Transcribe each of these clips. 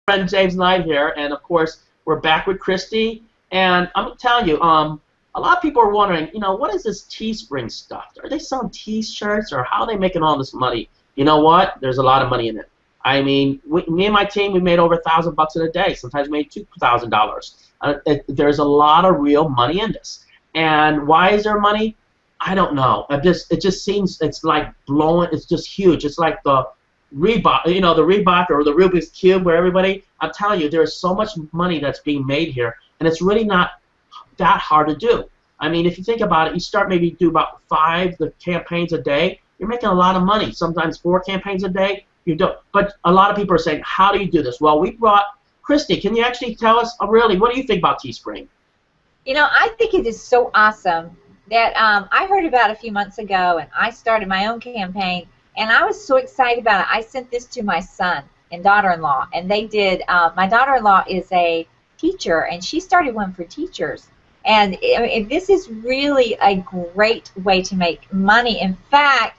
Friend James Knight here, and of course we're back with Christy. And I'm telling you, a lot of people are wondering, what is this Teespring stuff? Are they selling T-shirts, or how are they making all this money? You know what? There's a lot of money in it. I mean, me and my team, we made over $1,000 in a day. Sometimes we made $2,000. There's a lot of real money in this. And why is there money? I don't know. It just seems it's like blowing. It's just huge. It's like the Reebok, the Reebok or the Rubik's Cube, where everybody, I'm telling you, there's so much money that's being made here, and it's really not that hard to do. I mean, if you think about it, you start maybe do about 5 campaigns a day, you're making a lot of money. Sometimes 4 campaigns a day, you don't. But a lot of people are saying, how do you do this? Well, we brought Christy. Can you actually tell us, really, what do you think about Teespring? I think it is so awesome that I heard about it a few months ago, and I started my own campaign. And I was so excited about it. I sent this to my son and daughter-in-law, and they did. My daughter-in-law is a teacher, and she started one for teachers. And this is really a great way to make money. In fact,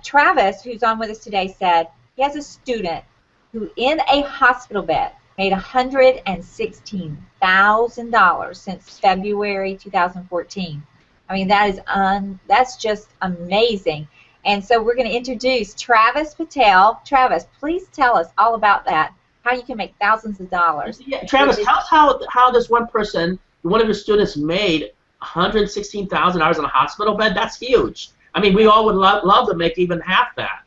Travis, who's on with us today, said he has a student who, in a hospital bed, made $116,000 since February 2014. I mean, that's just amazing. And so we're going to introduce Travis Petelle. Travis, please tell us all about that, how you can make thousands of dollars. Yeah, Travis, tell us how this one person, one of your students, made $116,000 in a hospital bed. That's huge. I mean, we all would love to make even half that.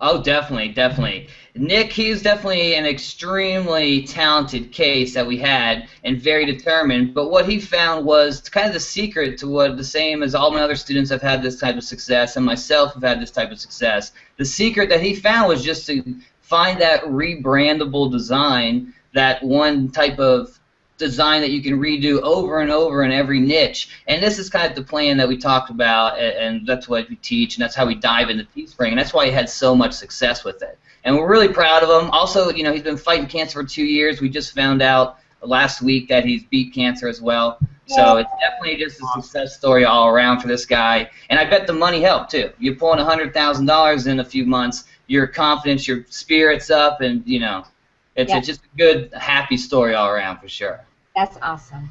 Oh, definitely, definitely. Nick, he's definitely an extremely talented case that we had and very determined, but what he found was kind of the secret to what, the same as all my other students have had this type of success and myself have had this type of success. The secret that he found was just to find that rebrandable design, that one type of design that you can redo over and over in every niche. And this is kind of the plan that we talked about, and that's what we teach, and that's how we dive into Teespring, and that's why he had so much success with it. And we're really proud of him. Also, he's been fighting cancer for 2 years. We just found out last week that he's beat cancer as well. So it's definitely just a success story all around for this guy. And I bet the money helped too. You're pulling $100,000 in a few months, your confidence, your spirits up, and it's just a good, happy story all around for sure. That's awesome.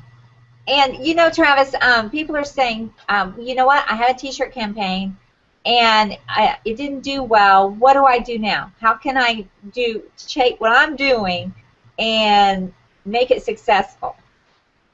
And Travis, people are saying, you know what? I had a T-shirt campaign, and it didn't do well. What do I do now? How can I take what I'm doing and make it successful?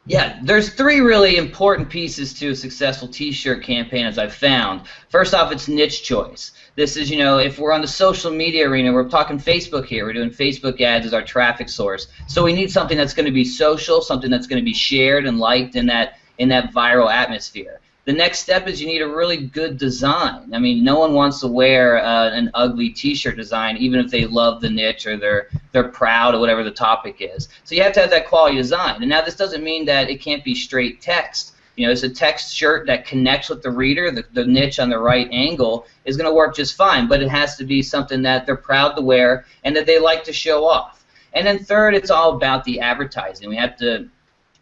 Yeah, there's 3 really important pieces to a successful T-shirt campaign, as I've found. First off, it's niche choice. This is, if we're on the social media arena, we're talking Facebook here. We're doing Facebook ads as our traffic source. So we need something that's going to be social, something that's going to be shared and liked in that viral atmosphere. The next step is you need a really good design. I mean, no one wants to wear an ugly T-shirt design, even if they love the niche or they're proud of whatever the topic is. So you have to have that quality design. And now this doesn't mean that it can't be straight text. It's a text shirt that connects with the reader. The niche on the right angle is going to work just fine, but it has to be something that they're proud to wear and that they like to show off. And then third, it's all about the advertising. We have to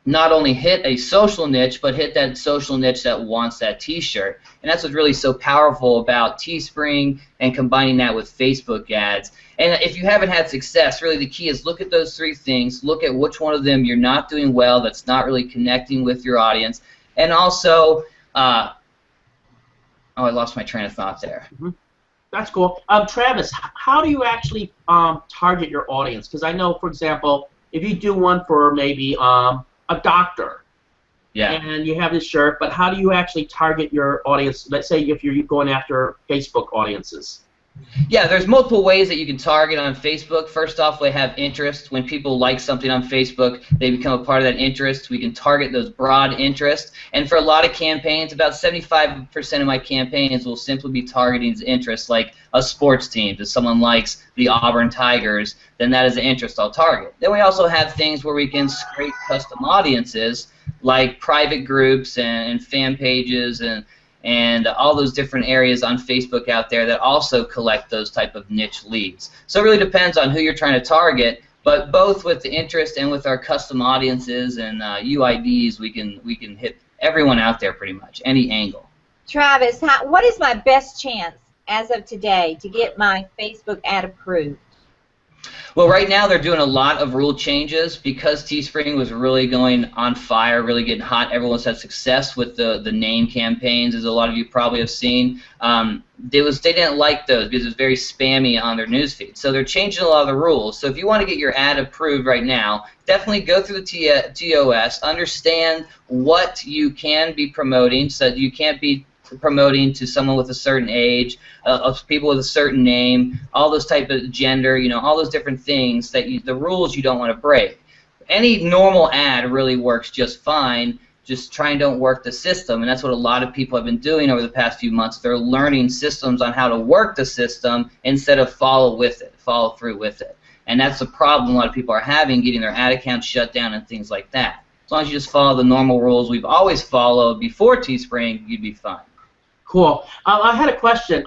not only hit a social niche, but hit that social niche that wants that T-shirt. And that's what's really so powerful about Teespring and combining that with Facebook ads. And if you haven't had success, really the key is look at those 3 things, look at which one of them you're not doing well, that's not really connecting with your audience, and also, oh, I lost my train of thought there. Mm-hmm. That's cool. Travis, how do you actually target your audience? Because I know, for example, if you do one for maybe a doctor, and you have this shirt, but how do you actually target your audience? Let's say if you're going after Facebook audiences. Yeah, there's multiple ways that you can target on Facebook. First off, we have interest. When people like something on Facebook, they become a part of that interest. We can target those broad interests. And for a lot of campaigns, about 75% of my campaigns will simply be targeting interests, like a sports team. If someone likes the Auburn Tigers, then that is an interest I'll target. Then we also have things where we can scrape custom audiences, like private groups and fan pages and all those different areas on Facebook out there that also collect those type of niche leads. So it really depends on who you're trying to target, but both with the interest and with our custom audiences and UIDs, we can hit everyone out there pretty much, any angle. Travis, what is my best chance as of today to get my Facebook ad approved? Well, right now they're doing a lot of rule changes because Teespring was really going on fire, really getting hot. Everyone's had success with the name campaigns, as a lot of you probably have seen. They didn't like those because it was very spammy on their newsfeed. So they're changing a lot of the rules. So if you want to get your ad approved right now, definitely go through the TOS, understand what you can be promoting, so that you can't be promoting to someone with a certain age, of people with a certain name, all those type of gender, all those different things that the rules you don't want to break. Any normal ad really works just fine. Just try and don't work the system, and that's what a lot of people have been doing over the past few months. They're learning systems on how to work the system instead of follow through with it. And that's the problem a lot of people are having, getting their ad accounts shut down and things like that. As long as you just follow the normal rules we've always followed before Teespring, you'd be fine. Cool. I had a question.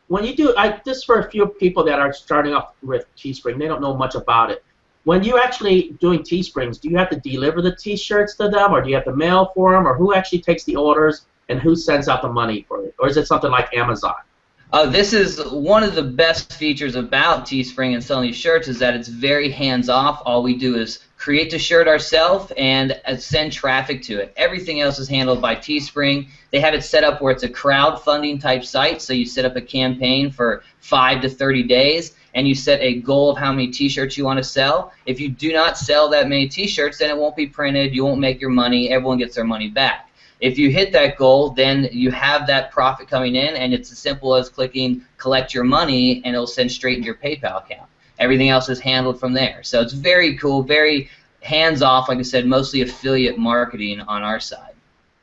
When you do, this for a few people that are starting off with Teespring, they don't know much about it. When you actually doing Teesprings, do you have to deliver the T-shirts to them, or do you have to mail for them, or who actually takes the orders and who sends out the money for it, or is it something like Amazon? This is one of the best features about Teespring and selling these shirts, is that it's very hands-off. All we do is create the shirt ourselves and send traffic to it. Everything else is handled by Teespring. They have it set up where it's a crowdfunding type site, so you set up a campaign for 5 to 30 days, and you set a goal of how many T-shirts you want to sell. If you do not sell that many T-shirts, then it won't be printed, you won't make your money, everyone gets their money back. If you hit that goal, then you have that profit coming in, and it's as simple as clicking collect your money, and it'll send straight into your PayPal account. Everything else is handled from there. So it's very cool, very hands-off, like I said, mostly affiliate marketing on our side.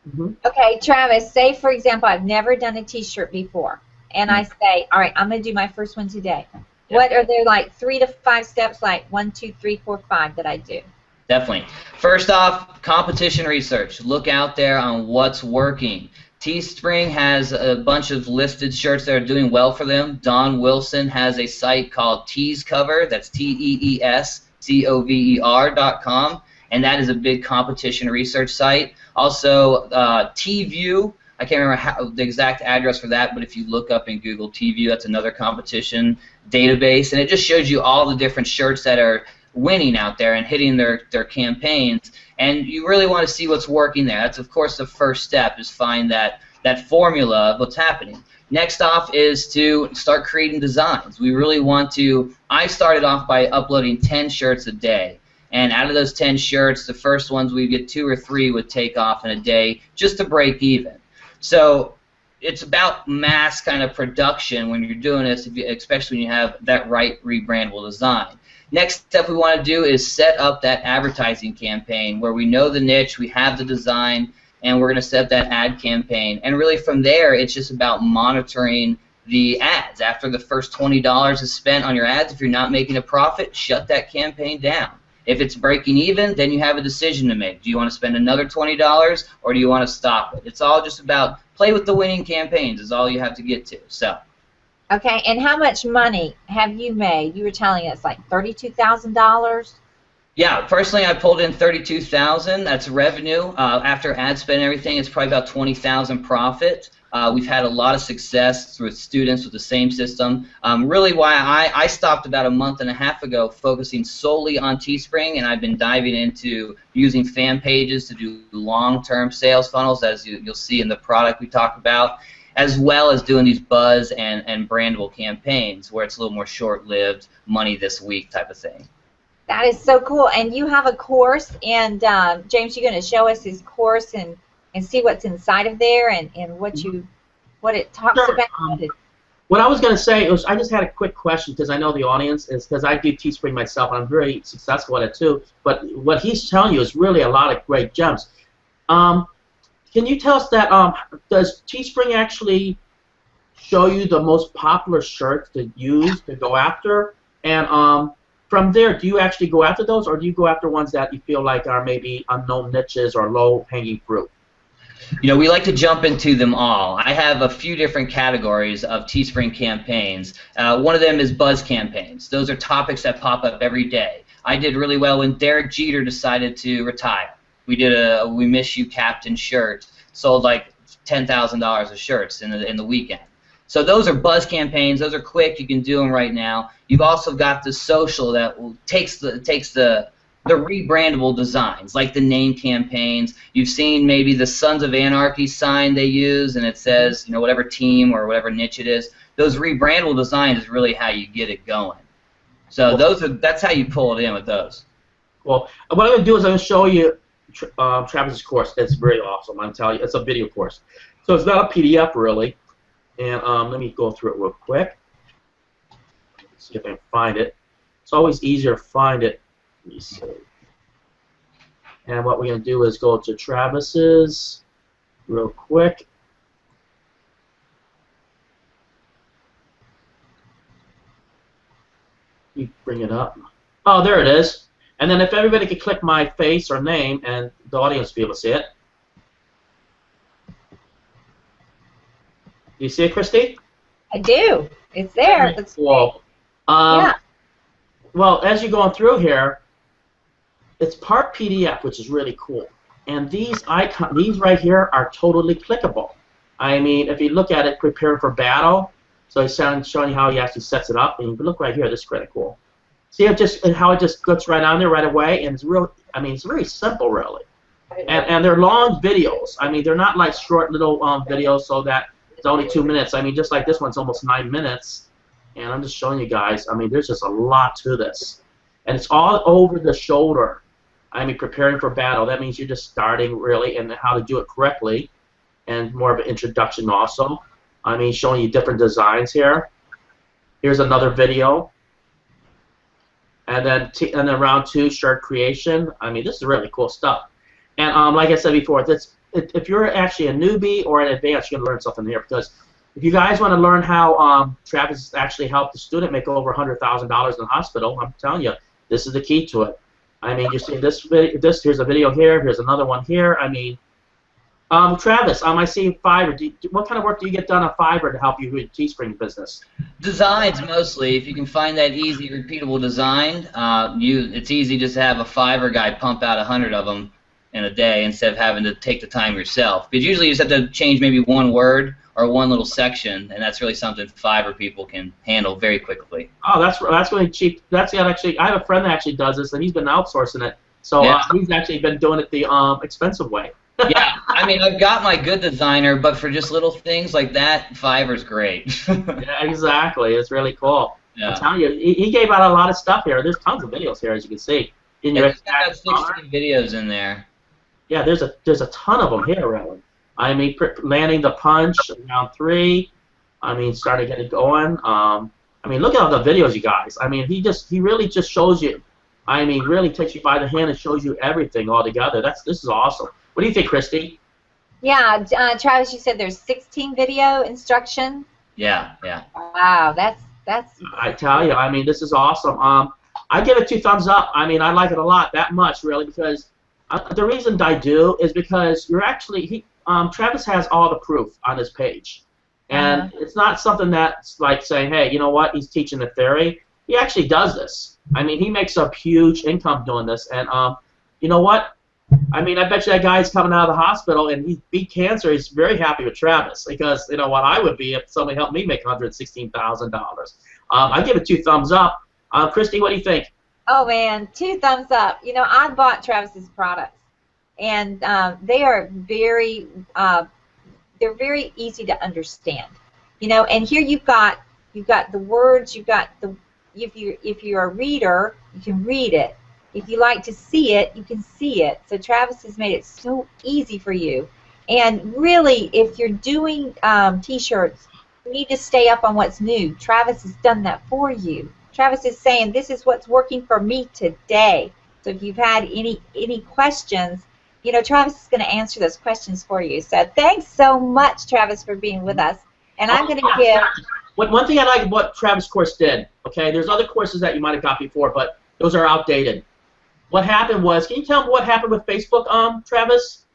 Mm-hmm. Okay, Travis, say, for example, I've never done a T-shirt before, and I say, all right, I'm going to do my first one today. Yeah. What are there, like 3 to 5 steps, like 1, 2, 3, 4, 5 that I do? Definitely. First off, competition research. Look out there on what's working. Teespring has a bunch of listed shirts that are doing well for them. Don Wilson has a site called TeesCover, that's TeesCover.com, and that is a big competition research site. Also, TView, I can't remember the exact address for that, but if you look up in Google TView, that's another competition database, and it just shows you all the different shirts that are winning out there and hitting their campaigns, and you really want to see what's working there. That's, of course, the first step, is find that formula of what's happening. Next off is to start creating designs. We really want to, I started off by uploading 10 shirts a day, and out of those 10 shirts, the first ones we get 2 or 3 would take off in a day just to break even. So it's about mass kind of production when you're doing this, especially when you have that right rebrandable design. Next step we want to do is set up that advertising campaign where we know the niche, we have the design, and we're going to set up that ad campaign. And really from there, it's just about monitoring the ads. After the first $20 is spent on your ads, if you're not making a profit, shut that campaign down. If it's breaking even, then you have a decision to make. Do you want to spend another $20, or do you want to stop it? It's all just about play with the winning campaigns is all you have to get to. So. Okay, and how much money have you made? You were telling us like $32,000? Yeah, personally I pulled in $32,000. That's revenue. After ad spend and everything, it's probably about $20,000 profit. We've had a lot of success with students with the same system. Really why I stopped about a month and a half ago focusing solely on Teespring, and I've been diving into using fan pages to do long-term sales funnels, as you'll see in the product we talk about, as well as doing these buzz and brandable campaigns where it's a little more short-lived, money this week type of thing. That is so cool. And you have a course, and James, you're going to show us his course and see what's inside of there and what it talks Sure. about. What I was going to say was I just had a quick question because I know the audience is, because I do Teespring myself and I'm very successful at it too, but what he's telling you is really a lot of great gems. Can you tell us that, does Teespring actually show you the most popular shirts to use, to go after? And from there, do you actually go after those, or do you go after ones that you feel like are maybe unknown niches or low-hanging fruit? You know, we like to jump into them all. I have a few different categories of Teespring campaigns. One of them is buzz campaigns. Those are topics that pop up every day. I did really well when Derek Jeter decided to retire. We did a "We Miss You Captain" shirt, sold like $10,000 of shirts in the weekend. So those are buzz campaigns. Those are quick. You can do them right now. You've also got the social that takes the rebrandable designs, like the name campaigns. You've seen maybe the Sons of Anarchy sign they use, and it says, you know, whatever team or whatever niche it is. Those rebrandable designs is really how you get it going. So that's how you pull it in with those. Well, what I'm going to do is I'm going to show you Travis's course. It's very awesome. I'm telling you, it's a video course. So it's not a PDF really. And let me go through it real quick. See if I can find it. It's always easier to find it. Let me see. And what we're going to do is go to Travis's real quick. You bring it up. Oh, there it is. And then if everybody could click my face or name, and the audience will be able to see it. Do you see it, Christy? I do. It's there. That's cool. Yeah. Well, as you're going through here, it's part PDF, which is really cool. And these these right here are totally clickable. I mean, if you look at it, preparing for battle. So it's showing you how he actually sets it up. And you can look right here. This is pretty cool. See how it just gets right on there right away, and it's real. I mean, it's very simple, really. And they're long videos. I mean, they're not like short little videos, so that it's only 2 minutes. I mean, just like this one's almost 9 minutes. And I'm just showing you guys. I mean, there's just a lot to this, and it's all over the shoulder. I mean, preparing for battle. That means you're just starting really, and how to do it correctly, and more of an introduction also. I mean, showing you different designs here. Here's another video. And then round 2, shirt creation. I mean, this is really cool stuff. And like I said before, if you're actually a newbie or an advanced, you're going to learn something here. Because if you guys want to learn how Travis actually helped the student make over $100,000 in the hospital, I'm telling you, this is the key to it. I mean, you see this video. Here's a video here. Here's another one here. I mean, Travis, I see Fiverr. What kind of work do you get done on Fiverr to help you with Teespring business? Designs mostly. If you can find that easy, repeatable design, it's easy just to have a Fiverr guy pump out 100 of them in a day instead of having to take the time yourself. But usually you just have to change maybe one word or one little section, and that's really something Fiverr people can handle very quickly. Oh, that's really cheap. Actually, I have a friend that actually does this, and he's been outsourcing it. So yeah. He's actually been doing it the expensive way. Yeah, I mean, I've got my good designer, but for just little things like that, Fiverr's great. Yeah, exactly. It's really cool. Yeah. I'm telling you, he gave out a lot of stuff here. There's tons of videos here, as you can see. There's 16 videos in there. Yeah, there's a ton of them here, really. I mean, landing the punch, round 3. I mean, starting to get it going. I mean, look at all the videos, you guys. I mean, he really just shows you. I mean, really takes you by the hand and shows you everything all together. This is awesome. What do you think, Christy? Yeah, Travis, you said there's 16 video instructions. Yeah. Wow, that's. I tell you, I mean, this is awesome. I give it 2 thumbs up. I mean, I like it a lot, that much, really, because the reason I do is because you're actually Travis has all the proof on his page, and it's not something that's like saying, hey, you know what, he's teaching the theory. He actually does this. I mean, he makes a huge income doing this, and you know what? I mean, I bet you that guy's coming out of the hospital and he beat cancer. He's very happy with Travis because, you know, what I would be if somebody helped me make $116,000. I give it 2 thumbs up. Christy, what do you think? Oh man, 2 thumbs up. You know, I bought Travis's products, and they are very easy to understand. You know, and here you've got the words. If you're a reader, you can read it. If you like to see it, you can see it. So Travis has made it so easy for you. And really, if you're doing T-shirts, you need to stay up on what's new. Travis has done that for you. Travis is saying, this is what's working for me today. So if you've had any questions, you know, Travis is going to answer those questions for you. So thanks so much, Travis, for being with us. And I'm going to give... One thing I like what Travis' course did, okay, there's other courses that you might have got before, but those are outdated. What happened was, can you tell me what happened with Facebook, Travis?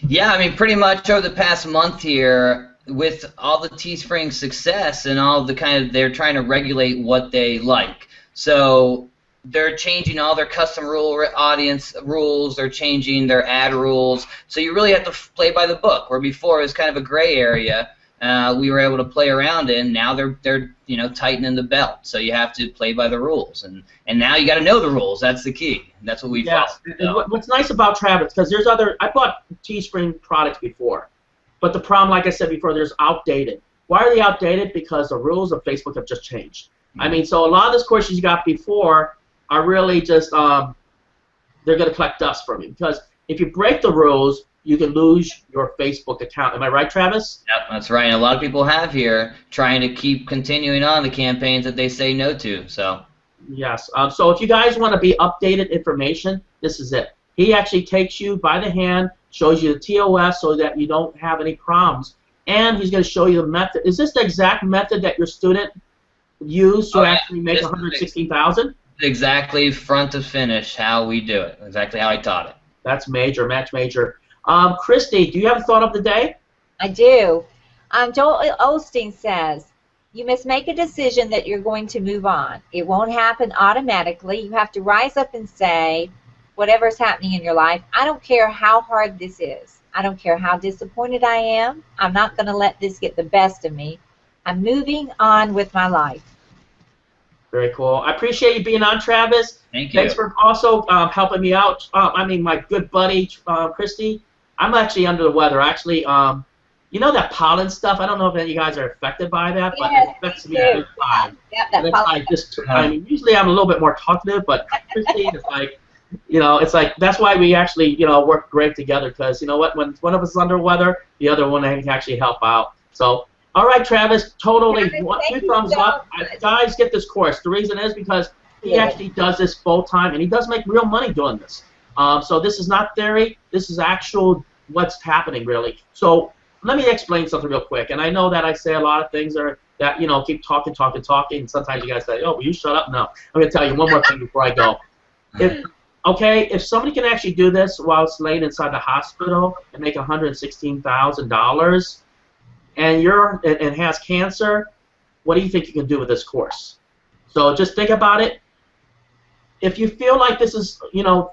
Yeah, I mean, pretty much over the past month here, with all the Teespring success and all the they're trying to regulate what they like. So they're changing all their custom audience rules. They're changing their ad rules. So you really have to play by the book, where before it was kind of a gray area. we were able to play around in. Now they're tightening the belt, so you have to play by the rules, and now you got to know the rules. That's the key. That's what we follow. And what's nice about Travis, because I bought Teespring products before, but the problem, like I said before, there's outdated. Why are they outdated? Because the rules of Facebook have just changed. I mean, so a lot of those courses you got before are really just they're going to collect dust from you, because if you break the rules, you can lose your Facebook account. Am I right, Travis? Yep, that's right. And a lot of people have here trying to keep continuing on the campaigns that they say no to. So. Yes. So if you guys want to be updated information, this is it. He actually takes you by the hand, shows you the TOS so that you don't have any problems, and he's going to show you the method. Is this the exact method that your student used to actually make 116,000? Exactly, front to finish, how we do it. Exactly how I taught it. That's major, match major. Christy, do you have a thought of the day? I do. Joel Osteen says, you must make a decision that you're going to move on. It won't happen automatically. You have to rise up and say, whatever's happening in your life, I don't care how hard this is. I don't care how disappointed I am. I'm not going to let this get the best of me. I'm moving on with my life. Very cool. I appreciate you being on, Travis. Thank you. Thanks for also helping me out. My good buddy, Christy. I'm actually under the weather. Actually, you know that pollen stuff? I don't know if any of you guys are affected by that, but it affects me big time. Yep, that pollen. Usually I'm a little bit more talkative, but Christy is like, it's like that's why we actually, work great together, because you know what? When one of us is under weather, the other one can actually help out. So, all right, Travis, totally. Two thumbs up. Guys, get this course. The reason is because he actually does this full time, and he does make real money doing this. So this is not theory. This is actual what's happening, really. So let me explain something real quick. And I know that I say a lot of things that keep talking. And sometimes you guys say, oh, will you shut up? No. I'm going to tell you one more thing before I go. If somebody can actually do this while it's laying inside the hospital and make $116,000 and has cancer, what do you think you can do with this course? So just think about it. If you feel like this is,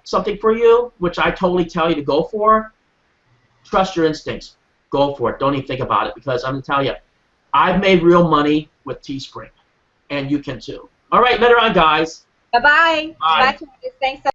something for you, which I totally tell you to go for, trust your instincts. Go for it. Don't even think about it, because I'm going to tell you, I've made real money with Teespring, and you can too. All right, later on, guys. Bye-bye. Bye. Thanks.